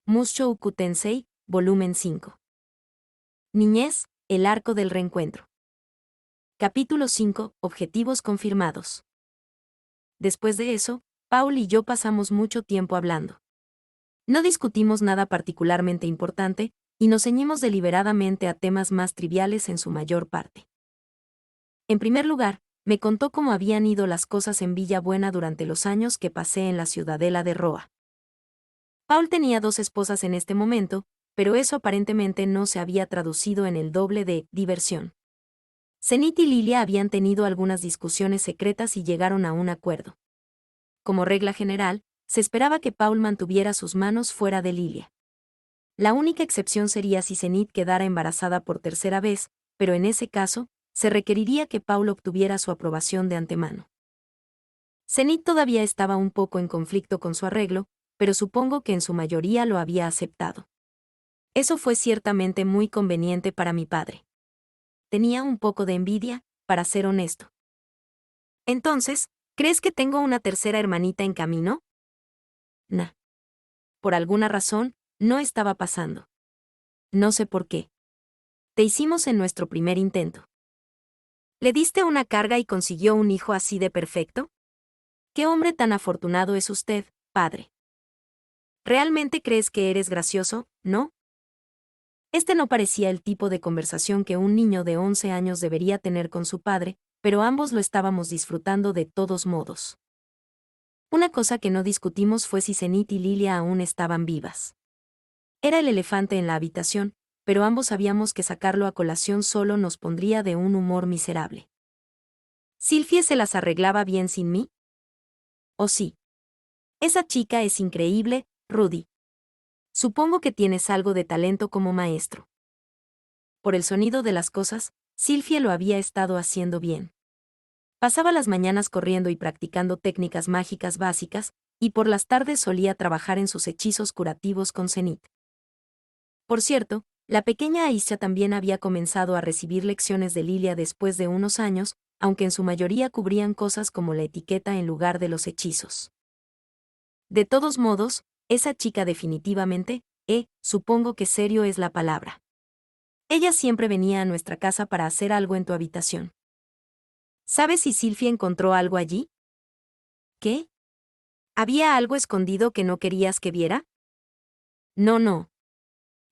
Mushoku Tensei, volumen 5. Niñez, el arco del reencuentro. Capítulo 5, objetivos confirmados. Después de eso, Paul y yo pasamos mucho tiempo hablando. No discutimos nada particularmente importante, y nos ceñimos deliberadamente a temas más triviales en su mayor parte. En primer lugar, me contó cómo habían ido las cosas en Villa Buena durante los años que pasé en la ciudadela de Roa. Paul tenía 2 esposas en este momento, pero eso aparentemente no se había traducido en el doble de diversión. Zenith y Lilia habían tenido algunas discusiones secretas y llegaron a un acuerdo. Como regla general, se esperaba que Paul mantuviera sus manos fuera de Lilia. La única excepción sería si Zenith quedara embarazada por tercera vez, pero en ese caso, se requeriría que Paul obtuviera su aprobación de antemano. Zenith todavía estaba un poco en conflicto con su arreglo, pero supongo que en su mayoría lo había aceptado. Eso fue ciertamente muy conveniente para mi padre. Tenía un poco de envidia, para ser honesto. Entonces, ¿crees que tengo una tercera hermanita en camino? Nah. Por alguna razón, no estaba pasando. No sé por qué. Te hicimos en nuestro primer intento. ¿Le diste una carga y consiguió un hijo así de perfecto? ¿Qué hombre tan afortunado es usted, padre? ¿Realmente crees que eres gracioso, no? Este no parecía el tipo de conversación que un niño de 11 años debería tener con su padre, pero ambos lo estábamos disfrutando de todos modos. Una cosa que no discutimos fue si Zenith y Lilia aún estaban vivas. Era el elefante en la habitación, pero ambos sabíamos que sacarlo a colación solo nos pondría de un humor miserable. ¿Sylphie se las arreglaba bien sin mí? ¿O sí? Esa chica es increíble, Rudy. Supongo que tienes algo de talento como maestro. Por el sonido de las cosas, Sylphie lo había estado haciendo bien. Pasaba las mañanas corriendo y practicando técnicas mágicas básicas, y por las tardes solía trabajar en sus hechizos curativos con Zenith. Por cierto, la pequeña Aisha también había comenzado a recibir lecciones de Lilia después de unos años, aunque en su mayoría cubrían cosas como la etiqueta en lugar de los hechizos. De todos modos, esa chica definitivamente, supongo que serio es la palabra. Ella siempre venía a nuestra casa para hacer algo en tu habitación. ¿Sabes si Sylphie encontró algo allí? ¿Qué? ¿Había algo escondido que no querías que viera? No.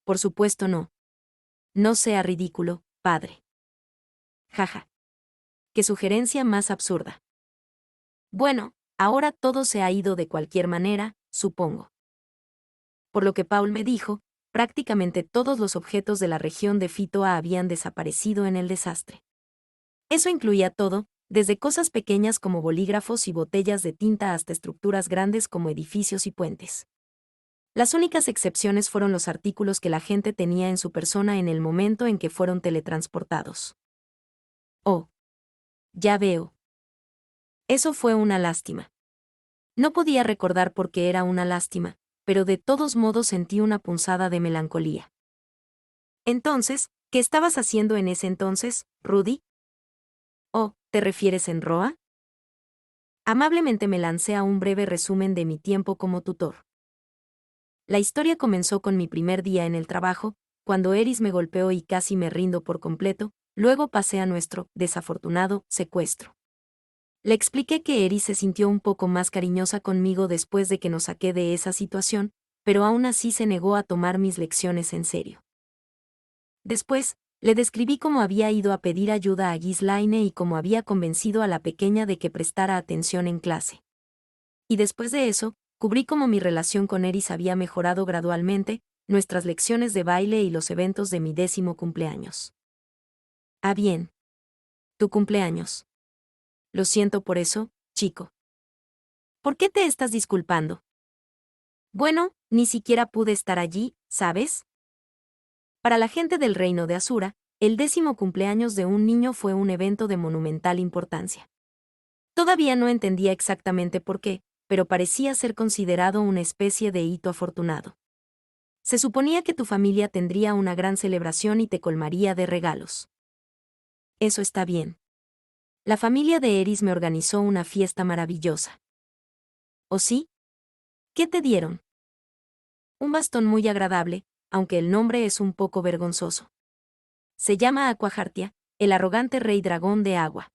Por supuesto no. No sea ridículo, padre. Jaja. Qué sugerencia más absurda. Bueno, ahora todo se ha ido de cualquier manera, supongo. Por lo que Paul me dijo, prácticamente todos los objetos de la región de Fitoa habían desaparecido en el desastre. Eso incluía todo, desde cosas pequeñas como bolígrafos y botellas de tinta hasta estructuras grandes como edificios y puentes. Las únicas excepciones fueron los artículos que la gente tenía en su persona en el momento en que fueron teletransportados. Oh. Ya veo. Eso fue una lástima. No podía recordar por qué era una lástima, pero de todos modos sentí una punzada de melancolía. Entonces, ¿qué estabas haciendo en ese entonces, Rudy? Oh, ¿te refieres en Roa? Amablemente me lancé a un breve resumen de mi tiempo como tutor. La historia comenzó con mi primer día en el trabajo, cuando Eris me golpeó y casi me rindo por completo, luego pasé a nuestro, desafortunado, secuestro. Le expliqué que Eris se sintió un poco más cariñosa conmigo después de que nos saqué de esa situación, pero aún así se negó a tomar mis lecciones en serio. Después, le describí cómo había ido a pedir ayuda a Ghislaine y cómo había convencido a la pequeña de que prestara atención en clase. Y después de eso, cubrí cómo mi relación con Eris había mejorado gradualmente, nuestras lecciones de baile y los eventos de mi 10º cumpleaños. Ah, bien. Tu cumpleaños. Lo siento por eso, chico. ¿Por qué te estás disculpando? Bueno, ni siquiera pude estar allí, ¿sabes? Para la gente del reino de Asura, el 10º cumpleaños de un niño fue un evento de monumental importancia. Todavía no entendía exactamente por qué, pero parecía ser considerado una especie de hito afortunado. Se suponía que tu familia tendría una gran celebración y te colmaría de regalos. Eso está bien. La familia de Eris me organizó una fiesta maravillosa. ¿O sí? ¿Qué te dieron? Un bastón muy agradable, aunque el nombre es un poco vergonzoso. Se llama Aquajartia, el arrogante rey dragón de agua.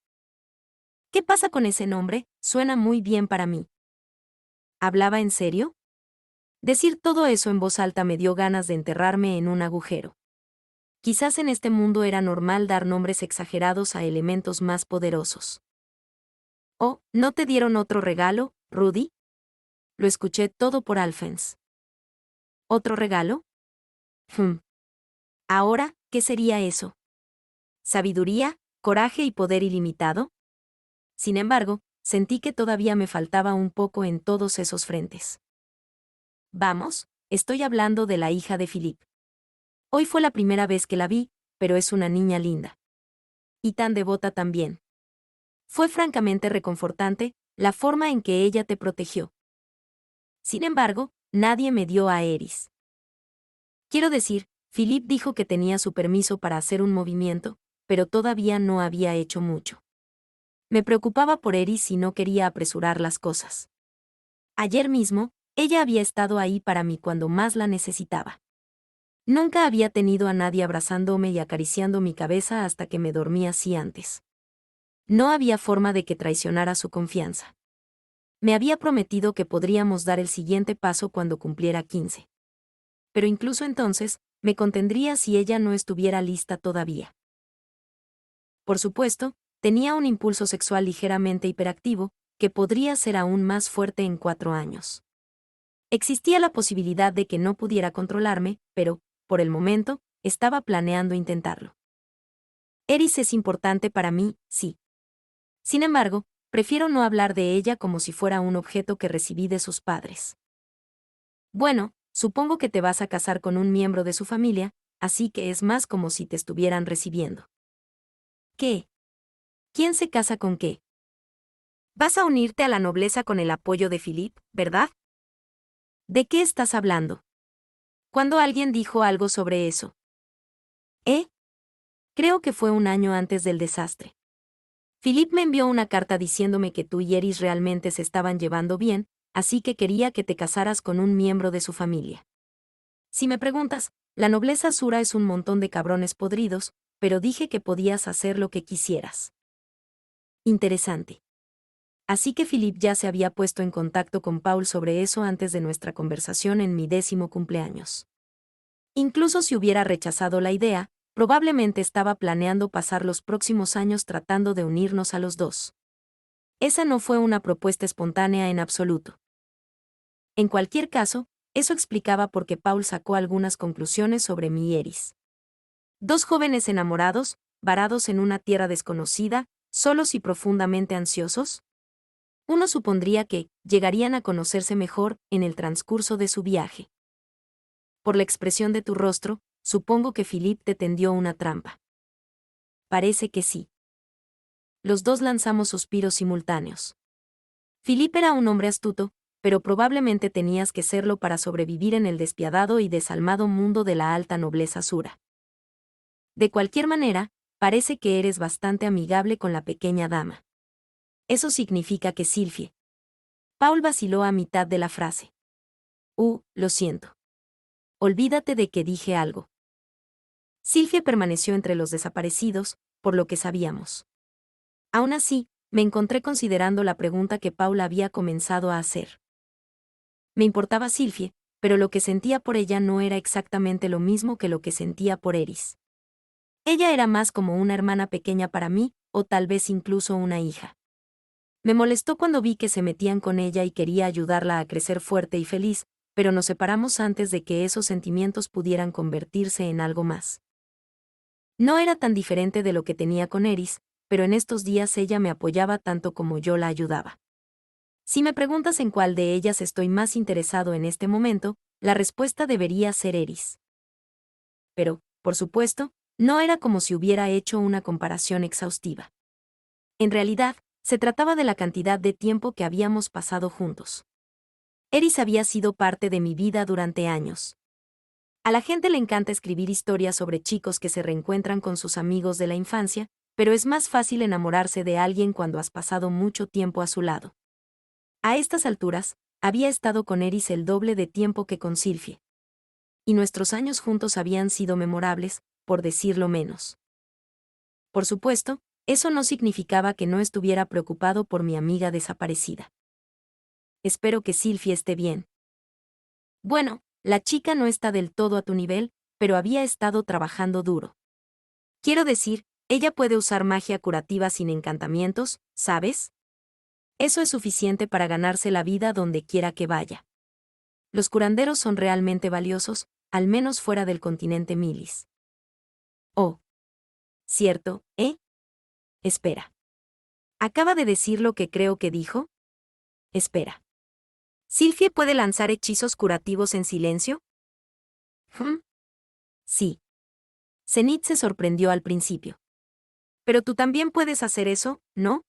¿Qué pasa con ese nombre? Suena muy bien para mí. ¿Hablaba en serio? Decir todo eso en voz alta me dio ganas de enterrarme en un agujero. Quizás en este mundo era normal dar nombres exagerados a elementos más poderosos. Oh, ¿no te dieron otro regalo, Rudy? Lo escuché todo por Alphens. ¿Otro regalo? Ahora, ¿qué sería eso? ¿Sabiduría, coraje y poder ilimitado? Sin embargo, sentí que todavía me faltaba un poco en todos esos frentes. Vamos, estoy hablando de la hija de Philip. Hoy fue la primera vez que la vi, pero es una niña linda. Y tan devota también. Fue francamente reconfortante la forma en que ella te protegió. Sin embargo, nadie me dio a Eris. Quiero decir, Philip dijo que tenía su permiso para hacer un movimiento, pero todavía no había hecho mucho. Me preocupaba por Eris y no quería apresurar las cosas. Ayer mismo, ella había estado ahí para mí cuando más la necesitaba. Nunca había tenido a nadie abrazándome y acariciando mi cabeza hasta que me dormí así antes. No había forma de que traicionara su confianza. Me había prometido que podríamos dar el siguiente paso cuando cumpliera 15. Pero incluso entonces, me contendría si ella no estuviera lista todavía. Por supuesto, tenía un impulso sexual ligeramente hiperactivo, que podría ser aún más fuerte en 4 años. Existía la posibilidad de que no pudiera controlarme, pero, por el momento, estaba planeando intentarlo. Eris es importante para mí, sí. Sin embargo, prefiero no hablar de ella como si fuera un objeto que recibí de sus padres. Bueno, supongo que te vas a casar con un miembro de su familia, así que es más como si te estuvieran recibiendo. ¿Qué? ¿Quién se casa con qué? Vas a unirte a la nobleza con el apoyo de Philip, ¿verdad? ¿De qué estás hablando? ¿Cuándo alguien dijo algo sobre eso? Creo que fue un año antes del desastre. Philip me envió una carta diciéndome que tú y Eris realmente se estaban llevando bien, así que quería que te casaras con un miembro de su familia. Si me preguntas, la nobleza Sura es un montón de cabrones podridos, pero dije que podías hacer lo que quisieras. Interesante. Así que Philip ya se había puesto en contacto con Paul sobre eso antes de nuestra conversación en mi 10º cumpleaños. Incluso si hubiera rechazado la idea, probablemente estaba planeando pasar los próximos años tratando de unirnos a los dos. Esa no fue una propuesta espontánea en absoluto. En cualquier caso, eso explicaba por qué Paul sacó algunas conclusiones sobre mí y Eris. 2 jóvenes enamorados, varados en una tierra desconocida, solos y profundamente ansiosos. Uno supondría que llegarían a conocerse mejor en el transcurso de su viaje. Por la expresión de tu rostro, supongo que Philip te tendió una trampa. Parece que sí. Los dos lanzamos suspiros simultáneos. Philip era un hombre astuto, pero probablemente tenías que serlo para sobrevivir en el despiadado y desalmado mundo de la alta nobleza Sura. De cualquier manera, parece que eres bastante amigable con la pequeña dama. Eso significa que Sylphie. Paul vaciló a mitad de la frase. Lo siento. Olvídate de que dije algo. Sylphie permaneció entre los desaparecidos, por lo que sabíamos. Aún así, me encontré considerando la pregunta que Paul había comenzado a hacer. Me importaba Sylphie, pero lo que sentía por ella no era exactamente lo mismo que lo que sentía por Eris. Ella era más como una hermana pequeña para mí, o tal vez incluso una hija. Me molestó cuando vi que se metían con ella y quería ayudarla a crecer fuerte y feliz, pero nos separamos antes de que esos sentimientos pudieran convertirse en algo más. No era tan diferente de lo que tenía con Eris, pero en estos días ella me apoyaba tanto como yo la ayudaba. Si me preguntas en cuál de ellas estoy más interesado en este momento, la respuesta debería ser Eris. Pero, por supuesto, no era como si hubiera hecho una comparación exhaustiva. En realidad, se trataba de la cantidad de tiempo que habíamos pasado juntos. Eris había sido parte de mi vida durante años. A la gente le encanta escribir historias sobre chicos que se reencuentran con sus amigos de la infancia, pero es más fácil enamorarse de alguien cuando has pasado mucho tiempo a su lado. A estas alturas, había estado con Eris el doble de tiempo que con Sylphie. y nuestros años juntos habían sido memorables, por decirlo menos. Por supuesto, eso no significaba que no estuviera preocupado por mi amiga desaparecida. Espero que Sylvie esté bien. Bueno, la chica no está del todo a tu nivel, pero había estado trabajando duro. Quiero decir, ella puede usar magia curativa sin encantamientos, ¿sabes? Eso es suficiente para ganarse la vida donde quiera que vaya. Los curanderos son realmente valiosos, al menos fuera del continente Milis. Oh. Cierto, ¿eh? Espera. ¿Acaba de decir lo que creo que dijo? Espera. ¿Sylvie puede lanzar hechizos curativos en silencio? Sí. Zenith se sorprendió al principio. Pero tú también puedes hacer eso, ¿no?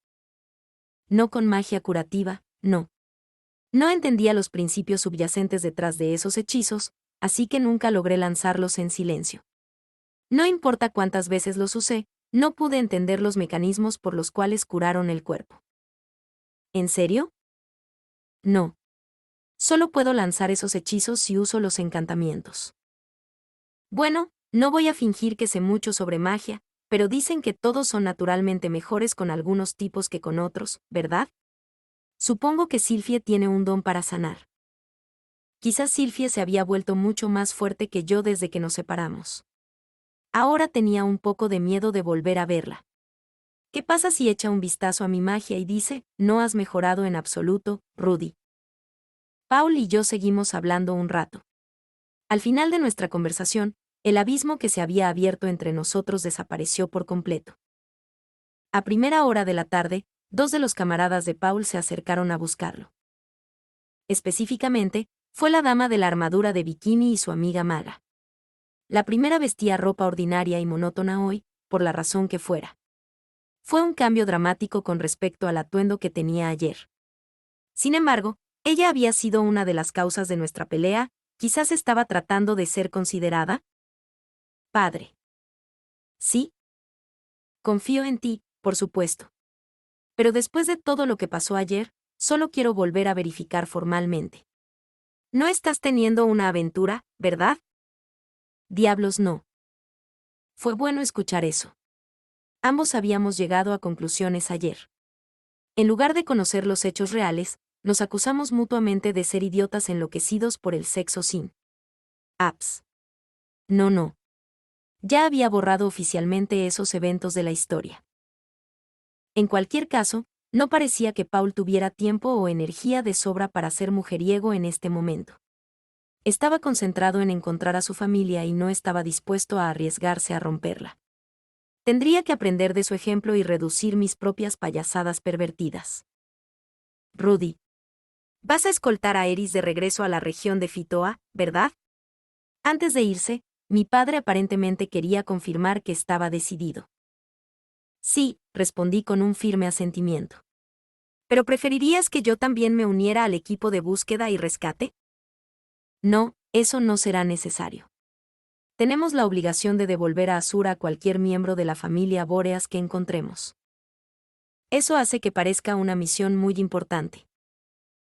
No con magia curativa, no. No entendía los principios subyacentes detrás de esos hechizos, así que nunca logré lanzarlos en silencio. No importa cuántas veces los usé, no pude entender los mecanismos por los cuales curaron el cuerpo. ¿En serio? No. Solo puedo lanzar esos hechizos si uso los encantamientos. Bueno, no voy a fingir que sé mucho sobre magia, pero dicen que todos son naturalmente mejores con algunos tipos que con otros, ¿verdad? Supongo que Sylvie tiene un don para sanar. Quizás Sylvie se había vuelto mucho más fuerte que yo desde que nos separamos. Ahora tenía un poco de miedo de volver a verla. ¿Qué pasa si echa un vistazo a mi magia y dice, no has mejorado en absoluto, Rudy? Paul y yo seguimos hablando un rato. Al final de nuestra conversación, el abismo que se había abierto entre nosotros desapareció por completo. A primera hora de la tarde, 2 de los camaradas de Paul se acercaron a buscarlo. Específicamente, fue la dama de la armadura de bikini y su amiga maga. La primera vestía ropa ordinaria y monótona hoy, por la razón que fuera. Fue un cambio dramático con respecto al atuendo que tenía ayer. Sin embargo, ella había sido una de las causas de nuestra pelea, quizás estaba tratando de ser considerada. Padre. Sí. Confío en ti, por supuesto. Pero después de todo lo que pasó ayer, solo quiero volver a verificar formalmente. No estás teniendo una aventura, ¿verdad? Diablos no. Fue bueno escuchar eso. Ambos habíamos llegado a conclusiones ayer. En lugar de conocer los hechos reales, nos acusamos mutuamente de ser idiotas enloquecidos por el sexo sin apps. No. Ya había borrado oficialmente esos eventos de la historia. En cualquier caso, no parecía que Paul tuviera tiempo o energía de sobra para ser mujeriego en este momento. Estaba concentrado en encontrar a su familia y no estaba dispuesto a arriesgarse a romperla. Tendría que aprender de su ejemplo y reducir mis propias payasadas pervertidas. Rudy. Vas a escoltar a Eris de regreso a la región de Fitoa, ¿verdad? Antes de irse, mi padre aparentemente quería confirmar que estaba decidido. Sí, respondí con un firme asentimiento. ¿Pero preferirías que yo también me uniera al equipo de búsqueda y rescate? No, eso no será necesario. Tenemos la obligación de devolver a Azura a cualquier miembro de la familia Bóreas que encontremos. Eso hace que parezca una misión muy importante.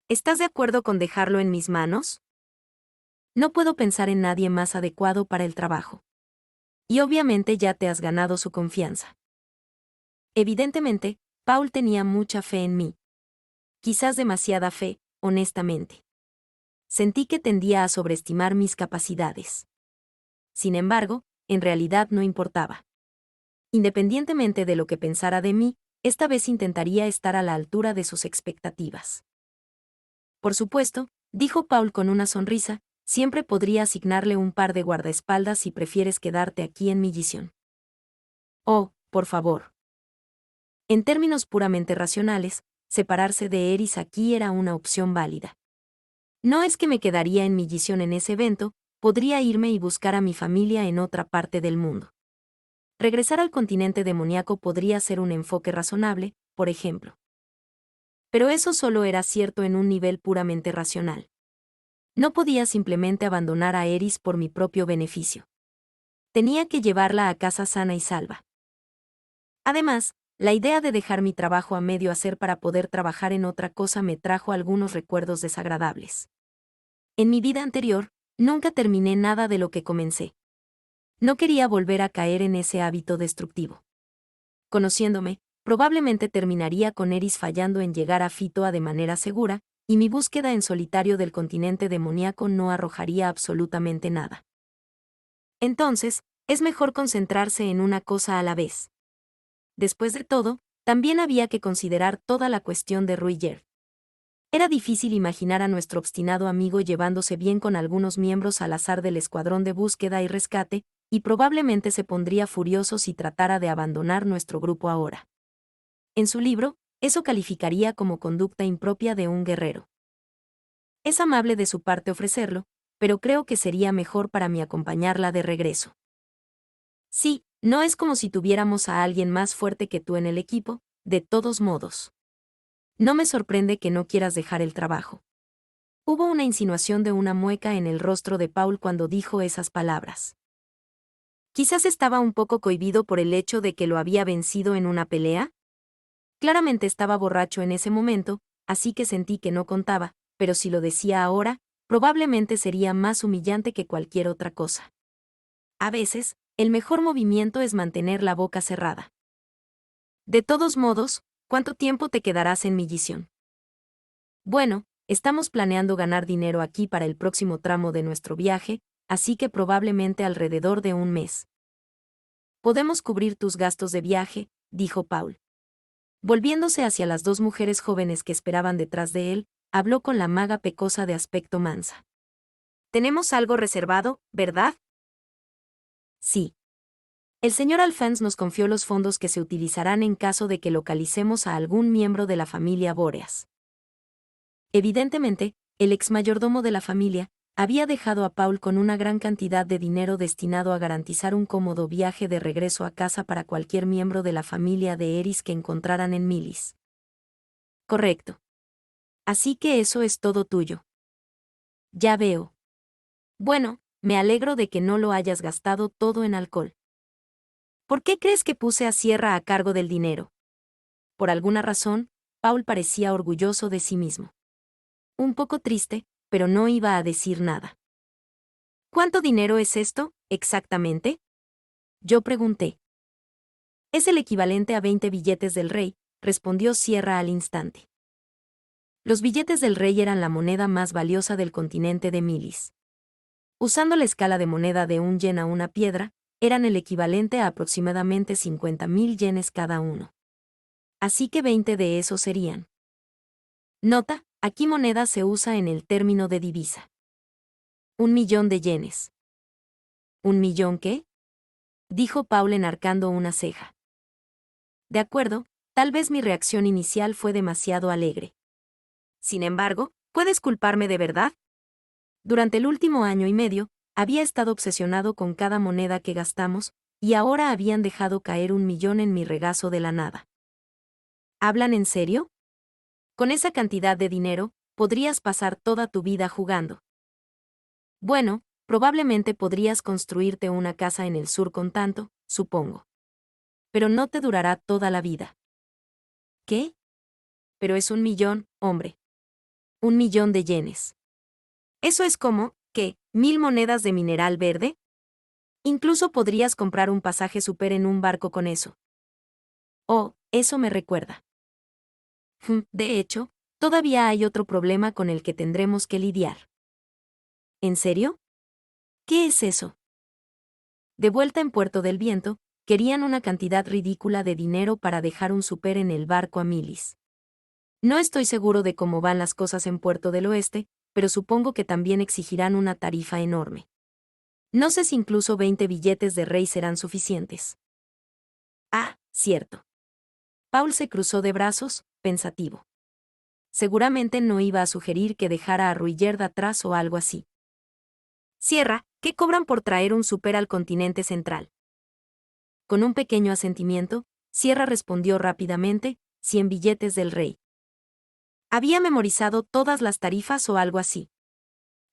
¿Estás de acuerdo con dejarlo en mis manos? No puedo pensar en nadie más adecuado para el trabajo. Y obviamente ya te has ganado su confianza. Evidentemente, Paul tenía mucha fe en mí. Quizás demasiada fe, honestamente. Sentí que tendía a sobreestimar mis capacidades. Sin embargo, en realidad no importaba. Independientemente de lo que pensara de mí, esta vez intentaría estar a la altura de sus expectativas. Por supuesto, dijo Paul con una sonrisa, siempre podría asignarle un par de guardaespaldas si prefieres quedarte aquí en mi Millisión. Oh, por favor. En términos puramente racionales, separarse de Eris aquí era una opción válida. No es que me quedaría en Millisión en ese evento, podría irme y buscar a mi familia en otra parte del mundo. Regresar al continente demoníaco podría ser un enfoque razonable, por ejemplo. Pero eso solo era cierto en un nivel puramente racional. No podía simplemente abandonar a Eris por mi propio beneficio. Tenía que llevarla a casa sana y salva. Además, la idea de dejar mi trabajo a medio hacer para poder trabajar en otra cosa me trajo algunos recuerdos desagradables. En mi vida anterior, Nunca terminé nada de lo que comencé. No quería volver a caer en ese hábito destructivo. Conociéndome, probablemente terminaría con Eris fallando en llegar a Fitoa de manera segura, y mi búsqueda en solitario del continente demoníaco no arrojaría absolutamente nada. Entonces, es mejor concentrarse en una cosa a la vez. Después de todo, también había que considerar toda la cuestión de Ruiger. Era difícil imaginar a nuestro obstinado amigo llevándose bien con algunos miembros al azar del escuadrón de búsqueda y rescate, y probablemente se pondría furioso si tratara de abandonar nuestro grupo ahora. En su libro, eso calificaría como conducta impropia de un guerrero. Es amable de su parte ofrecerlo, pero creo que sería mejor para mí acompañarla de regreso. Sí, no es como si tuviéramos a alguien más fuerte que tú en el equipo, de todos modos. No me sorprende que no quieras dejar el trabajo. Hubo una insinuación de una mueca en el rostro de Paul cuando dijo esas palabras. Quizás estaba un poco cohibido por el hecho de que lo había vencido en una pelea. Claramente estaba borracho en ese momento, así que sentí que no contaba, pero si lo decía ahora, probablemente sería más humillante que cualquier otra cosa. A veces, el mejor movimiento es mantener la boca cerrada. De todos modos, ¿cuánto tiempo te quedarás en Millisión? Bueno, estamos planeando ganar dinero aquí para el próximo tramo de nuestro viaje, así que probablemente alrededor de un mes. Podemos cubrir tus gastos de viaje, dijo Paul. Volviéndose hacia las dos mujeres jóvenes que esperaban detrás de él, habló con la maga pecosa de aspecto mansa. Tenemos algo reservado, ¿verdad? Sí. El señor Alphonse nos confió los fondos que se utilizarán en caso de que localicemos a algún miembro de la familia Bóreas. Evidentemente, el ex mayordomo de la familia había dejado a Paul con una gran cantidad de dinero destinado a garantizar un cómodo viaje de regreso a casa para cualquier miembro de la familia de Eris que encontraran en Milis. Correcto. Así que eso es todo tuyo. Ya veo. Bueno, me alegro de que no lo hayas gastado todo en alcohol. ¿Por qué crees que puse a Sierra a cargo del dinero? Por alguna razón, Paul parecía orgulloso de sí mismo. Un poco triste, pero no iba a decir nada. ¿Cuánto dinero es esto, exactamente? Yo pregunté. Es el equivalente a 20 billetes del rey, respondió Sierra al instante. Los billetes del rey eran la moneda más valiosa del continente de Milis. Usando la escala de moneda de un yen a una piedra, eran el equivalente a aproximadamente 50.000 yenes cada uno. Así que 20 de esos serían. Nota, aquí moneda se usa en el término de divisa. 1.000.000 de yenes. ¿1.000.000 qué? Dijo Paul enarcando una ceja. De acuerdo, tal vez mi reacción inicial fue demasiado alegre. Sin embargo, ¿puedes culparme de verdad? Durante el último año y medio, había estado obsesionado con cada moneda que gastamos, y ahora habían dejado caer 1.000.000 en mi regazo de la nada. ¿Hablan en serio? Con esa cantidad de dinero, podrías pasar toda tu vida jugando. Bueno, probablemente podrías construirte una casa en el sur con tanto, supongo. Pero no te durará toda la vida. ¿Qué? Pero es 1.000.000, hombre. 1.000.000 de yenes. Eso es como, ¿qué? ¿1.000 monedas de mineral verde? Incluso podrías comprar un pasaje super en un barco con eso. Oh, eso me recuerda. De hecho, todavía hay otro problema con el que tendremos que lidiar. ¿En serio? ¿Qué es eso? De vuelta en Puerto del Viento, querían una cantidad ridícula de dinero para dejar un super en el barco a Milis. No estoy seguro de cómo van las cosas en Puerto del Oeste, pero supongo que también exigirán una tarifa enorme. No sé si incluso 20 billetes de rey serán suficientes. Ah, cierto. Paul se cruzó de brazos, pensativo. Seguramente no iba a sugerir que dejara a Ruillard atrás o algo así. Sierra, ¿qué cobran por traer un super al continente central? Con un pequeño asentimiento, Sierra respondió rápidamente, 100 billetes del rey. Había memorizado todas las tarifas o algo así.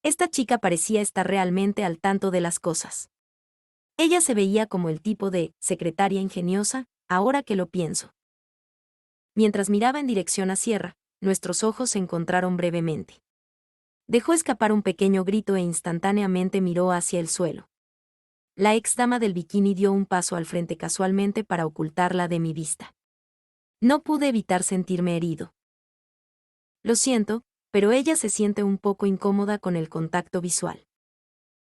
Esta chica parecía estar realmente al tanto de las cosas. Ella se veía como el tipo de secretaria ingeniosa, ahora que lo pienso. Mientras miraba en dirección a Sierra, nuestros ojos se encontraron brevemente. Dejó escapar un pequeño grito e instantáneamente miró hacia el suelo. La ex dama del bikini dio un paso al frente casualmente para ocultarla de mi vista. No pude evitar sentirme herido. Lo siento, pero ella se siente un poco incómoda con el contacto visual.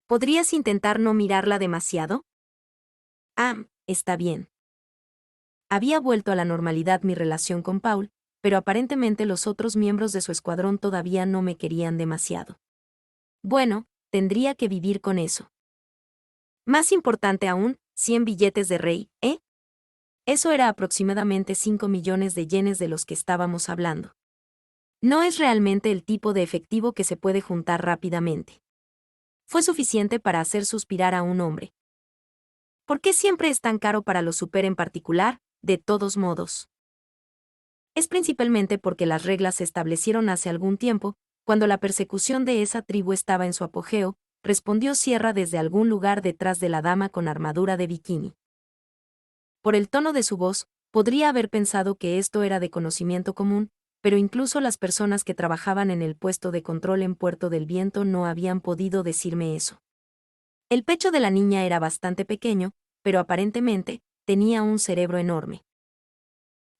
¿Podrías intentar no mirarla demasiado? Está bien. Había vuelto a la normalidad mi relación con Paul, pero aparentemente los otros miembros de su escuadrón todavía no me querían demasiado. Bueno, tendría que vivir con eso. Más importante aún, 100 billetes de rey, ¿eh? Eso era aproximadamente 5 millones de yenes de los que estábamos hablando. No es realmente el tipo de efectivo que se puede juntar rápidamente. Fue suficiente para hacer suspirar a un hombre. ¿Por qué siempre es tan caro para los super en particular, de todos modos? Es principalmente porque las reglas se establecieron hace algún tiempo, cuando la persecución de esa tribu estaba en su apogeo, respondió Sierra desde algún lugar detrás de la dama con armadura de bikini. Por el tono de su voz, podría haber pensado que esto era de conocimiento común, pero incluso las personas que trabajaban en el puesto de control en Puerto del Viento no habían podido decirme eso. El pecho de la niña era bastante pequeño, pero aparentemente, tenía un cerebro enorme.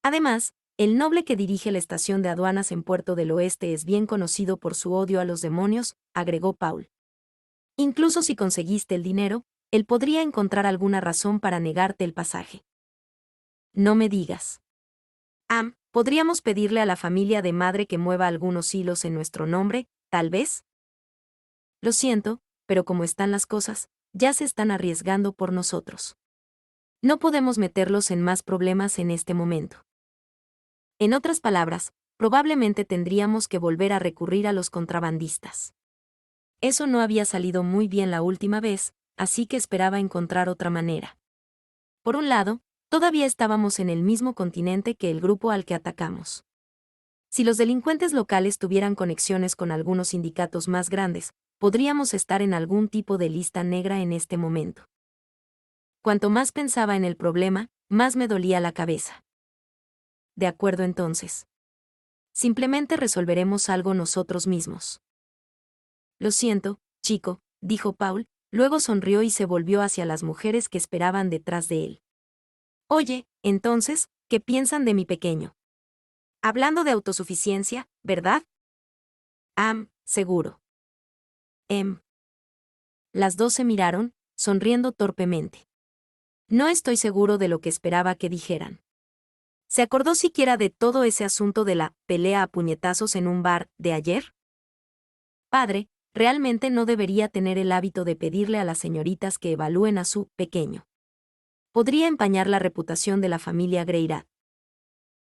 Además, el noble que dirige la estación de aduanas en Puerto del Oeste es bien conocido por su odio a los demonios, agregó Paul. Incluso si conseguiste el dinero, él podría encontrar alguna razón para negarte el pasaje. No me digas. ¿Podríamos pedirle a la familia de madre que mueva algunos hilos en nuestro nombre, tal vez? Lo siento, pero como están las cosas, ya se están arriesgando por nosotros. No podemos meterlos en más problemas en este momento. En otras palabras, probablemente tendríamos que volver a recurrir a los contrabandistas. Eso no había salido muy bien la última vez, así que esperaba encontrar otra manera. Por un lado, todavía estábamos en el mismo continente que el grupo al que atacamos. Si los delincuentes locales tuvieran conexiones con algunos sindicatos más grandes, podríamos estar en algún tipo de lista negra en este momento. Cuanto más pensaba en el problema, más me dolía la cabeza. De acuerdo entonces. Simplemente resolveremos algo nosotros mismos. Lo siento, chico, dijo Paul, luego sonrió y se volvió hacia las mujeres que esperaban detrás de él. Oye, entonces, ¿qué piensan de mi pequeño? Hablando de autosuficiencia, ¿verdad? Seguro. Las dos se miraron, sonriendo torpemente. No estoy seguro de lo que esperaba que dijeran. ¿Se acordó siquiera de todo ese asunto de la pelea a puñetazos en un bar de ayer? Padre, realmente no debería tener el hábito de pedirle a las señoritas que evalúen a su pequeño. Podría empañar la reputación de la familia Greirat.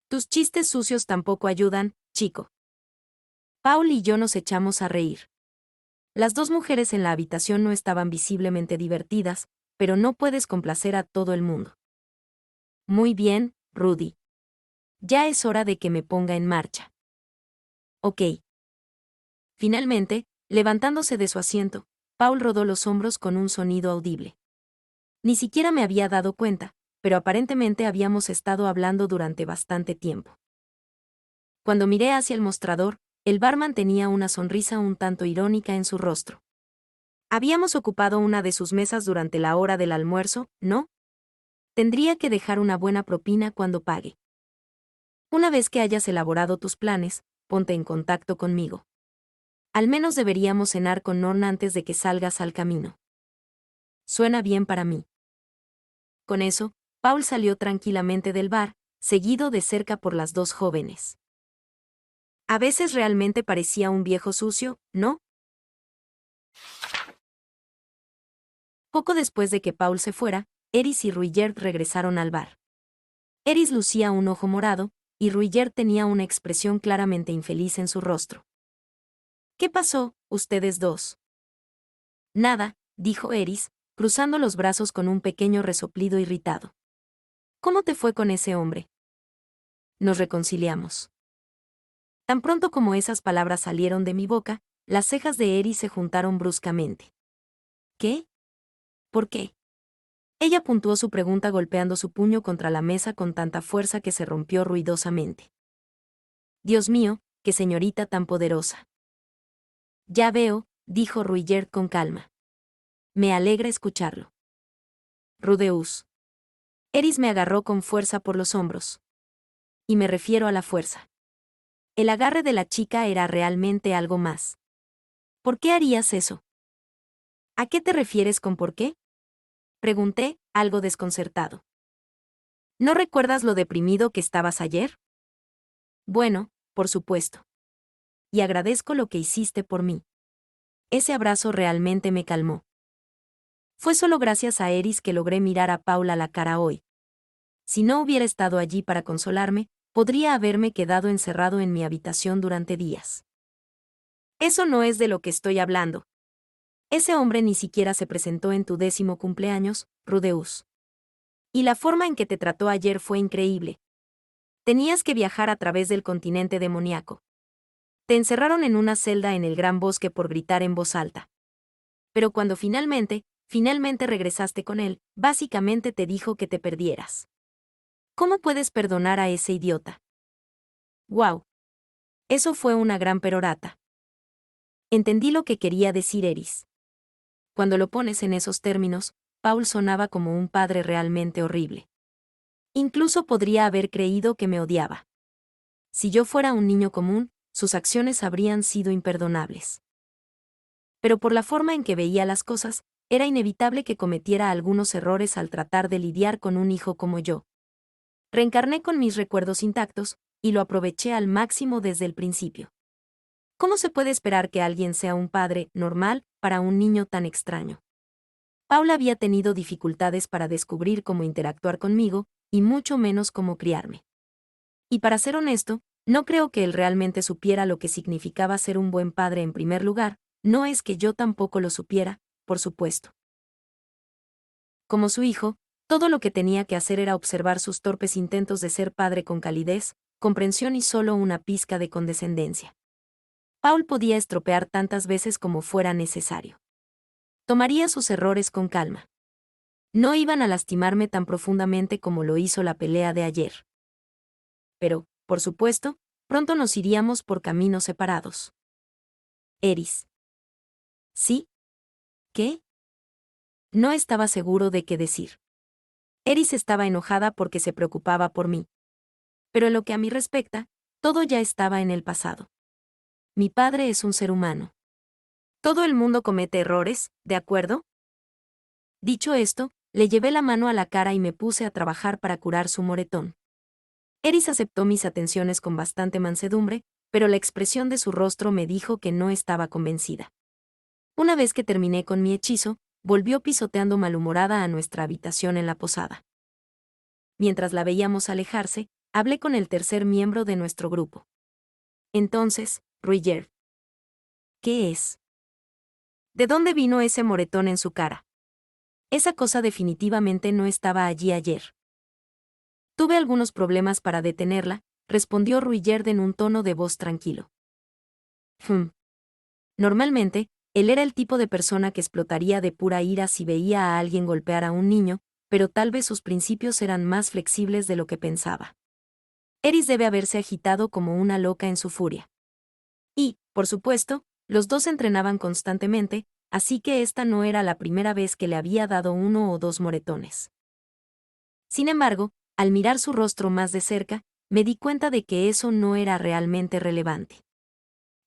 Tus chistes sucios tampoco ayudan, chico. Paul y yo nos echamos a reír. Las dos mujeres en la habitación no estaban visiblemente divertidas, pero no puedes complacer a todo el mundo. Muy bien, Rudy. Ya es hora de que me ponga en marcha. Ok. Finalmente, levantándose de su asiento, Paul rodó los hombros con un sonido audible. Ni siquiera me había dado cuenta, pero aparentemente habíamos estado hablando durante bastante tiempo. Cuando miré hacia el mostrador, el barman tenía una sonrisa un tanto irónica en su rostro. Habíamos ocupado una de sus mesas durante la hora del almuerzo, ¿no? Tendría que dejar una buena propina cuando pague. Una vez que hayas elaborado tus planes, ponte en contacto conmigo. Al menos deberíamos cenar con Norn antes de que salgas al camino. Suena bien para mí. Con eso, Paul salió tranquilamente del bar, seguido de cerca por las dos jóvenes. A veces realmente parecía un viejo sucio, ¿no? Poco después de que Paul se fuera, Eris y Ruigert regresaron al bar. Eris lucía un ojo morado, y Ruigert tenía una expresión claramente infeliz en su rostro. ¿Qué pasó, ustedes dos? Nada, dijo Eris, cruzando los brazos con un pequeño resoplido irritado. ¿Cómo te fue con ese hombre? Nos reconciliamos. Tan pronto como esas palabras salieron de mi boca, las cejas de Eris se juntaron bruscamente. ¿Qué? ¿Por qué? Ella puntuó su pregunta golpeando su puño contra la mesa con tanta fuerza que se rompió ruidosamente. Dios mío, qué señorita tan poderosa. Ya veo, dijo Ruigerd con calma. Me alegra escucharlo. Rudeus. Eris me agarró con fuerza por los hombros. Y me refiero a la fuerza. El agarre de la chica era realmente algo más. ¿Por qué harías eso? ¿A qué te refieres con por qué? Pregunté, algo desconcertado. ¿No recuerdas lo deprimido que estabas ayer? Bueno, por supuesto. Y agradezco lo que hiciste por mí. Ese abrazo realmente me calmó. Fue solo gracias a Eris que logré mirar a Paula a la cara hoy. Si no hubiera estado allí para consolarme, podría haberme quedado encerrado en mi habitación durante días. Eso no es de lo que estoy hablando. Ese hombre ni siquiera se presentó en tu 10º cumpleaños, Rudeus. Y la forma en que te trató ayer fue increíble. Tenías que viajar a través del continente demoníaco. Te encerraron en una celda en el gran bosque por gritar en voz alta. Pero cuando finalmente regresaste con él, básicamente te dijo que te perdieras. ¿Cómo puedes perdonar a ese idiota? ¡Wow! Eso fue una gran perorata. Entendí lo que quería decir Eris. Cuando lo pones en esos términos, Paul sonaba como un padre realmente horrible. Incluso podría haber creído que me odiaba. Si yo fuera un niño común, sus acciones habrían sido imperdonables. Pero por la forma en que veía las cosas, era inevitable que cometiera algunos errores al tratar de lidiar con un hijo como yo. Reencarné con mis recuerdos intactos, y lo aproveché al máximo desde el principio. ¿Cómo se puede esperar que alguien sea un padre normal para un niño tan extraño? Paula había tenido dificultades para descubrir cómo interactuar conmigo, y mucho menos cómo criarme. Y para ser honesto, no creo que él realmente supiera lo que significaba ser un buen padre en primer lugar, no es que yo tampoco lo supiera, por supuesto. Como su hijo, todo lo que tenía que hacer era observar sus torpes intentos de ser padre con calidez, comprensión y solo una pizca de condescendencia. Paul podía estropear tantas veces como fuera necesario. Tomaría sus errores con calma. No iban a lastimarme tan profundamente como lo hizo la pelea de ayer. Pero, por supuesto, pronto nos iríamos por caminos separados. Eris. ¿Sí? ¿Qué? No estaba seguro de qué decir. Eris estaba enojada porque se preocupaba por mí. Pero en lo que a mí respecta, todo ya estaba en el pasado. Mi padre es un ser humano. Todo el mundo comete errores, ¿de acuerdo? Dicho esto, le llevé la mano a la cara y me puse a trabajar para curar su moretón. Eris aceptó mis atenciones con bastante mansedumbre, pero la expresión de su rostro me dijo que no estaba convencida. Una vez que terminé con mi hechizo, volvió pisoteando malhumorada a nuestra habitación en la posada. Mientras la veíamos alejarse, hablé con el tercer miembro de nuestro grupo. Entonces, Ruigerd. ¿Qué es? ¿De dónde vino ese moretón en su cara? Esa cosa definitivamente no estaba allí ayer. Tuve algunos problemas para detenerla, respondió Ruigerd en un tono de voz tranquilo. Normalmente, él era el tipo de persona que explotaría de pura ira si veía a alguien golpear a un niño, pero tal vez sus principios eran más flexibles de lo que pensaba. Eris debe haberse agitado como una loca en su furia. Y, por supuesto, los dos entrenaban constantemente, así que esta no era la primera vez que le había dado 1 o 2 moretones. Sin embargo, al mirar su rostro más de cerca, me di cuenta de que eso no era realmente relevante.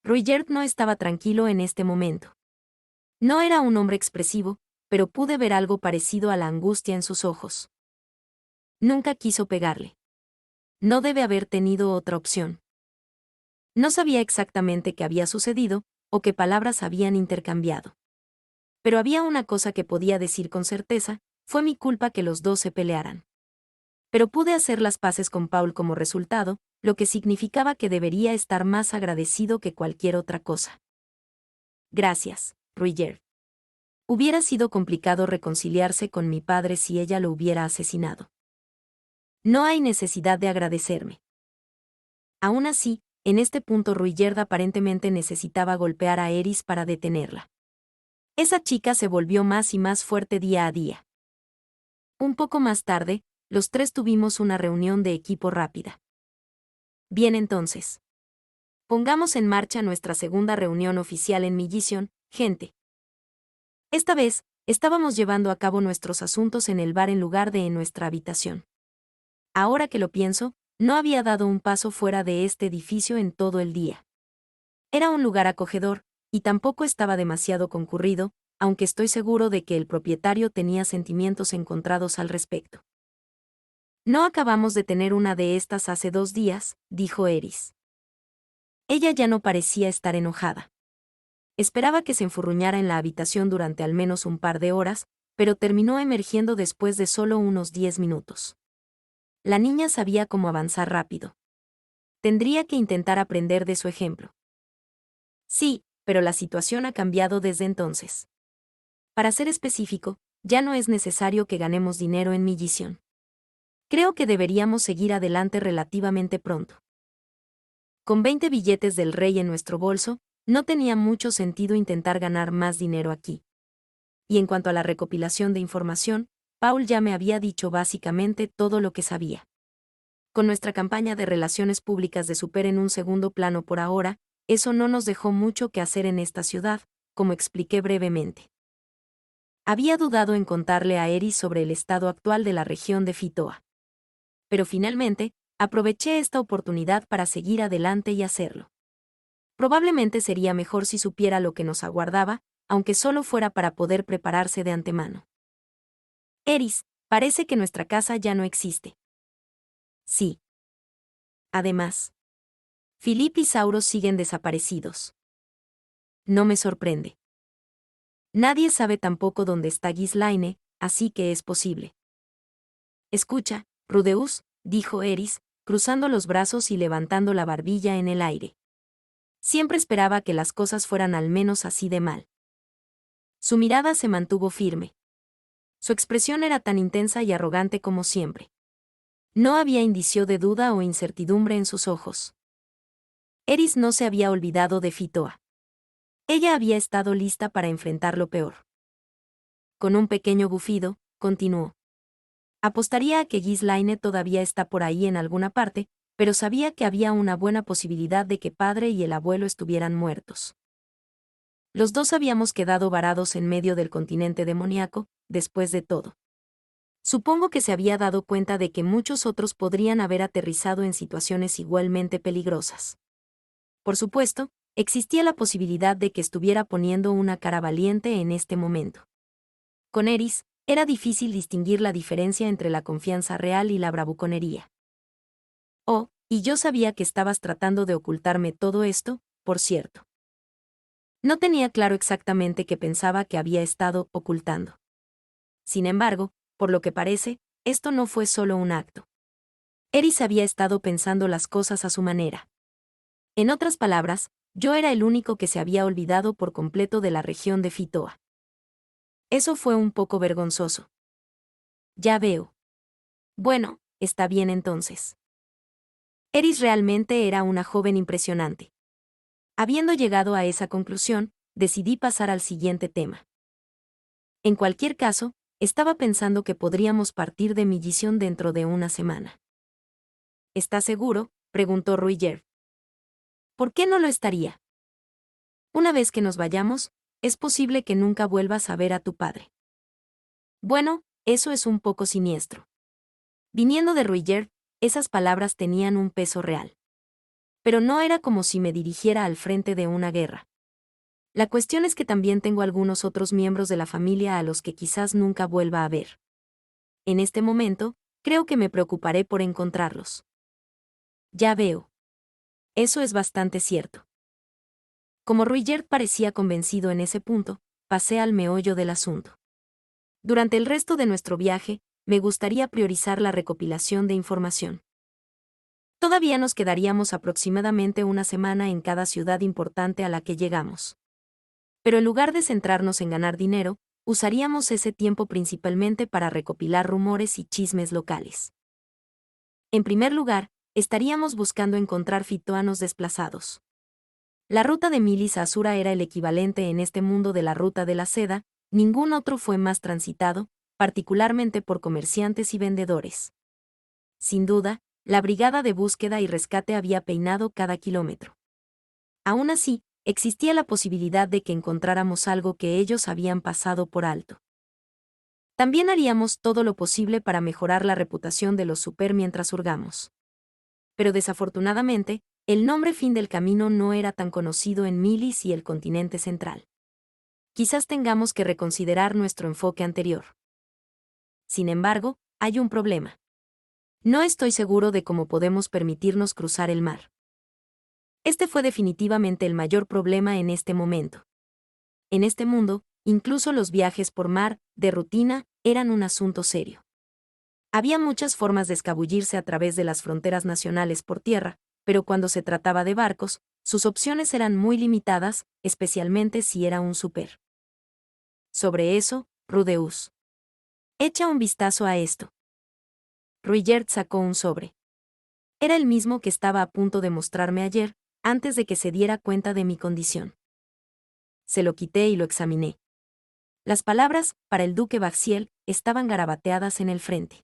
Ruigerd no estaba tranquilo en este momento. No era un hombre expresivo, pero pude ver algo parecido a la angustia en sus ojos. Nunca quiso pegarle. No debe haber tenido otra opción. No sabía exactamente qué había sucedido, o qué palabras habían intercambiado. Pero había una cosa que podía decir con certeza, fue mi culpa que los dos se pelearan. Pero pude hacer las paces con Paul como resultado, lo que significaba que debería estar más agradecido que cualquier otra cosa. Gracias, Ruigerd. Hubiera sido complicado reconciliarse con mi padre si ella lo hubiera asesinado. No hay necesidad de agradecerme. Aún así, en este punto Ruigerd aparentemente necesitaba golpear a Eris para detenerla. Esa chica se volvió más y más fuerte día a día. Un poco más tarde, los tres tuvimos una reunión de equipo rápida. Bien entonces. Pongamos en marcha nuestra segunda reunión oficial en Millition, gente. Esta vez, estábamos llevando a cabo nuestros asuntos en el bar en lugar de en nuestra habitación. Ahora que lo pienso, no había dado un paso fuera de este edificio en todo el día. Era un lugar acogedor, y tampoco estaba demasiado concurrido, aunque estoy seguro de que el propietario tenía sentimientos encontrados al respecto. No acabamos de tener una de estas hace 2 días, dijo Eris. Ella ya no parecía estar enojada. Esperaba que se enfurruñara en la habitación durante al menos un par de horas, pero terminó emergiendo después de solo unos 10 minutos. La niña sabía cómo avanzar rápido. Tendría que intentar aprender de su ejemplo. Sí, pero la situación ha cambiado desde entonces. Para ser específico, ya no es necesario que ganemos dinero en Millition. Creo que deberíamos seguir adelante relativamente pronto. Con 20 billetes del rey en nuestro bolso, no tenía mucho sentido intentar ganar más dinero aquí. Y en cuanto a la recopilación de información, Paul ya me había dicho básicamente todo lo que sabía. Con nuestra campaña de relaciones públicas de Super en un segundo plano por ahora, eso no nos dejó mucho que hacer en esta ciudad, como expliqué brevemente. Había dudado en contarle a Eris sobre el estado actual de la región de Fitoa. Pero finalmente, aproveché esta oportunidad para seguir adelante y hacerlo. Probablemente sería mejor si supiera lo que nos aguardaba, aunque solo fuera para poder prepararse de antemano. Eris, parece que nuestra casa ya no existe. Sí. Además, Philip y Sauros siguen desaparecidos. No me sorprende. Nadie sabe tampoco dónde está Ghislaine, así que es posible. Escucha, Rudeus, dijo Eris, cruzando los brazos y levantando la barbilla en el aire. Siempre esperaba que las cosas fueran al menos así de mal. Su mirada se mantuvo firme. Su expresión era tan intensa y arrogante como siempre. No había indicio de duda o incertidumbre en sus ojos. Eris no se había olvidado de Fitoa. Ella había estado lista para enfrentar lo peor. Con un pequeño bufido, continuó. Apostaría a que Ghislaine todavía está por ahí en alguna parte, pero sabía que había una buena posibilidad de que padre y el abuelo estuvieran muertos. Los dos habíamos quedado varados en medio del continente demoníaco, después de todo. Supongo que se había dado cuenta de que muchos otros podrían haber aterrizado en situaciones igualmente peligrosas. Por supuesto, existía la posibilidad de que estuviera poniendo una cara valiente en este momento. Con Eris, era difícil distinguir la diferencia entre la confianza real y la bravuconería. Oh, y yo sabía que estabas tratando de ocultarme todo esto, por cierto. No tenía claro exactamente qué pensaba que había estado ocultando. Sin embargo, por lo que parece, esto no fue solo un acto. Eris había estado pensando las cosas a su manera. En otras palabras, yo era el único que se había olvidado por completo de la región de Fitoa. Eso fue un poco vergonzoso. Ya veo. Bueno, está bien entonces. Eris realmente era una joven impresionante. Habiendo llegado a esa conclusión, decidí pasar al siguiente tema. En cualquier caso, estaba pensando que podríamos partir de Millition dentro de una semana. ¿Estás seguro?, preguntó Ruiger. ¿Por qué no lo estaría? Una vez que nos vayamos, es posible que nunca vuelvas a ver a tu padre. Bueno, eso es un poco siniestro. Viniendo de Ruiger, esas palabras tenían un peso real. Pero no era como si me dirigiera al frente de una guerra. La cuestión es que también tengo algunos otros miembros de la familia a los que quizás nunca vuelva a ver. En este momento, creo que me preocuparé por encontrarlos. Ya veo. Eso es bastante cierto. Como Ruiger parecía convencido en ese punto, pasé al meollo del asunto. Durante el resto de nuestro viaje, me gustaría priorizar la recopilación de información. Todavía nos quedaríamos aproximadamente una semana en cada ciudad importante a la que llegamos. Pero en lugar de centrarnos en ganar dinero, usaríamos ese tiempo principalmente para recopilar rumores y chismes locales. En primer lugar, estaríamos buscando encontrar fitoanos desplazados. La ruta de Milis a Asura era el equivalente en este mundo de la ruta de la seda, ningún otro fue más transitado, particularmente por comerciantes y vendedores. Sin duda, la brigada de búsqueda y rescate había peinado cada kilómetro. Aún así, existía la posibilidad de que encontráramos algo que ellos habían pasado por alto. También haríamos todo lo posible para mejorar la reputación de los super mientras hurgamos. Pero desafortunadamente, el nombre Fin del Camino no era tan conocido en Milis y el continente central. Quizás tengamos que reconsiderar nuestro enfoque anterior. Sin embargo, hay un problema. No estoy seguro de cómo podemos permitirnos cruzar el mar. Este fue definitivamente el mayor problema en este momento. En este mundo, incluso los viajes por mar, de rutina, eran un asunto serio. Había muchas formas de escabullirse a través de las fronteras nacionales por tierra, pero cuando se trataba de barcos, sus opciones eran muy limitadas, especialmente si era un super. Sobre eso, Rudeus. Echa un vistazo a esto. Ruigert sacó un sobre. Era el mismo que estaba a punto de mostrarme ayer, antes de que se diera cuenta de mi condición. Se lo quité y lo examiné. Las palabras, para el duque Baxiel, estaban garabateadas en el frente.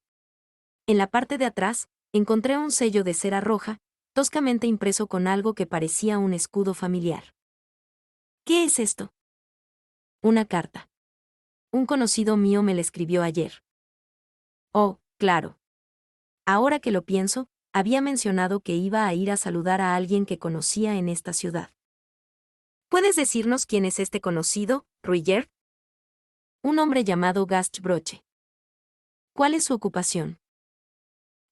En la parte de atrás, encontré un sello de cera roja, toscamente impreso con algo que parecía un escudo familiar. ¿Qué es esto? Una carta. Un conocido mío me la escribió ayer. Oh, claro. Ahora que lo pienso, había mencionado que iba a ir a saludar a alguien que conocía en esta ciudad. ¿Puedes decirnos quién es este conocido, Ruigert? Un hombre llamado Gast Broche. ¿Cuál es su ocupación?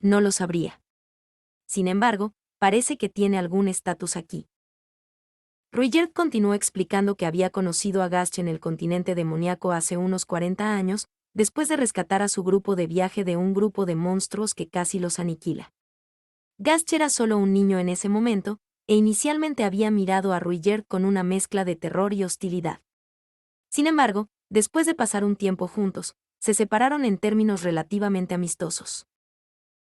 No lo sabría. Sin embargo, parece que tiene algún estatus aquí. Ruigert continuó explicando que había conocido a Gast en el continente demoníaco hace unos 40 años, después de rescatar a su grupo de viaje de un grupo de monstruos que casi los aniquila. Gast era solo un niño en ese momento, e inicialmente había mirado a Ruigert con una mezcla de terror y hostilidad. Sin embargo, después de pasar un tiempo juntos, se separaron en términos relativamente amistosos.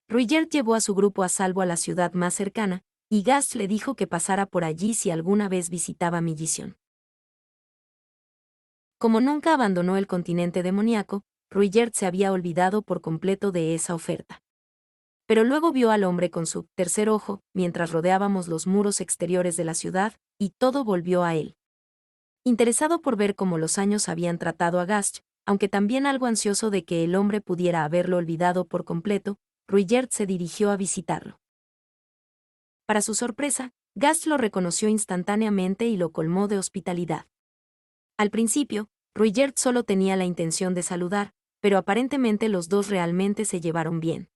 Ruigert llevó a su grupo a salvo a la ciudad más cercana, y Gast le dijo que pasara por allí si alguna vez visitaba Millition. Como nunca abandonó el continente demoníaco, Ruigert se había olvidado por completo de esa oferta. Pero luego vio al hombre con su tercer ojo, mientras rodeábamos los muros exteriores de la ciudad, y todo volvió a él. Interesado por ver cómo los años habían tratado a Gast, aunque también algo ansioso de que el hombre pudiera haberlo olvidado por completo, Ruigert se dirigió a visitarlo. Para su sorpresa, Gast lo reconoció instantáneamente y lo colmó de hospitalidad. Al principio, Ruigert solo tenía la intención de saludar, pero aparentemente los dos realmente se llevaron bien.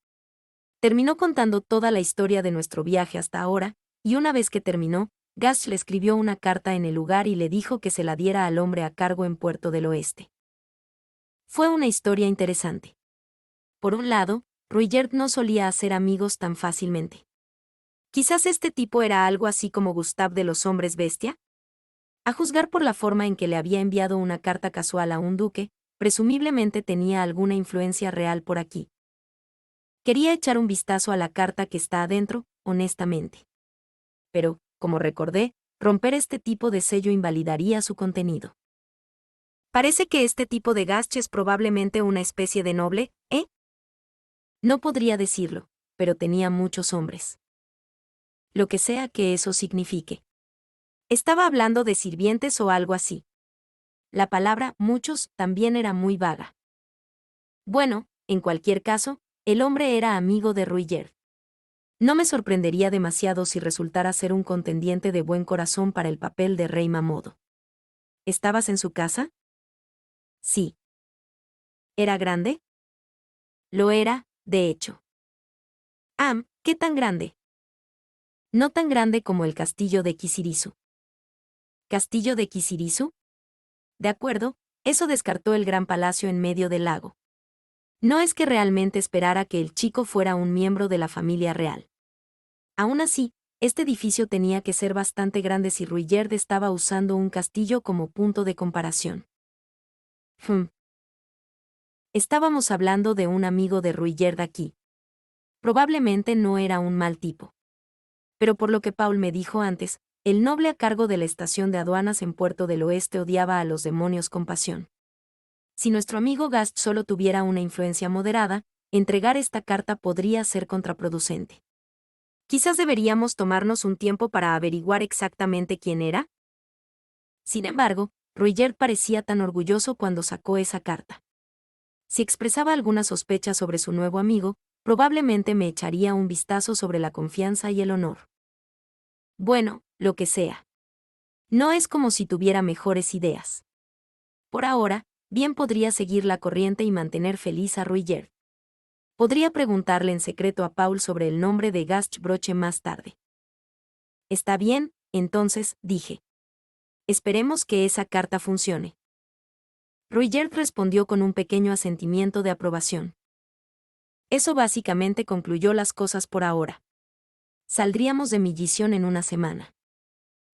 Terminó contando toda la historia de nuestro viaje hasta ahora, y una vez que terminó, Gast le escribió una carta en el lugar y le dijo que se la diera al hombre a cargo en Puerto del Oeste. Fue una historia interesante. Por un lado, Ruigert no solía hacer amigos tan fácilmente. Quizás este tipo era algo así como Gustav de los hombres bestia. A juzgar por la forma en que le había enviado una carta casual a un duque, presumiblemente tenía alguna influencia real por aquí. Quería echar un vistazo a la carta que está adentro, honestamente. Pero, como recordé, romper este tipo de sello invalidaría su contenido. Parece que este tipo de Gast es probablemente una especie de noble, ¿eh? No podría decirlo, pero tenía muchos hombres. Lo que sea que eso signifique. Estaba hablando de sirvientes o algo así. La palabra muchos también era muy vaga. Bueno, en cualquier caso, el hombre era amigo de Ruigert. No me sorprendería demasiado si resultara ser un contendiente de buen corazón para el papel de Rey Mamodo. ¿Estabas en su casa? Sí. ¿Era grande? Lo era, de hecho. ¿Qué tan grande? No tan grande como el castillo de Kisirizu. ¿Castillo de Kisirizu? De acuerdo, eso descartó el gran palacio en medio del lago. No es que realmente esperara que el chico fuera un miembro de la familia real. Aún así, este edificio tenía que ser bastante grande si Ruigert estaba usando un castillo como punto de comparación. Estábamos hablando de un amigo de Ruigert aquí. Probablemente no era un mal tipo. Pero por lo que Paul me dijo antes, el noble a cargo de la estación de aduanas en Puerto del Oeste odiaba a los demonios con pasión. Si nuestro amigo Gast solo tuviera una influencia moderada, entregar esta carta podría ser contraproducente. Quizás deberíamos tomarnos un tiempo para averiguar exactamente quién era. Sin embargo, Ruigert parecía tan orgulloso cuando sacó esa carta. Si expresaba alguna sospecha sobre su nuevo amigo, probablemente me echaría un vistazo sobre la confianza y el honor. Bueno, lo que sea. No es como si tuviera mejores ideas. Por ahora, bien podría seguir la corriente y mantener feliz a Ruigert. Podría preguntarle en secreto a Paul sobre el nombre de Gastbroche más tarde. Está bien, entonces, dije. Esperemos que esa carta funcione. Ruigert respondió con un pequeño asentimiento de aprobación. Eso básicamente concluyó las cosas por ahora. Saldríamos de Millisión en una semana.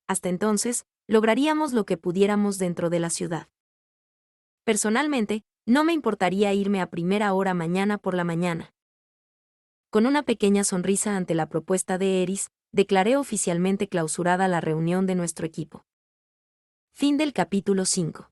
Hasta entonces, lograríamos lo que pudiéramos dentro de la ciudad. Personalmente, no me importaría irme a primera hora mañana por la mañana. Con una pequeña sonrisa ante la propuesta de Eris, declaré oficialmente clausurada la reunión de nuestro equipo. Fin del capítulo 5.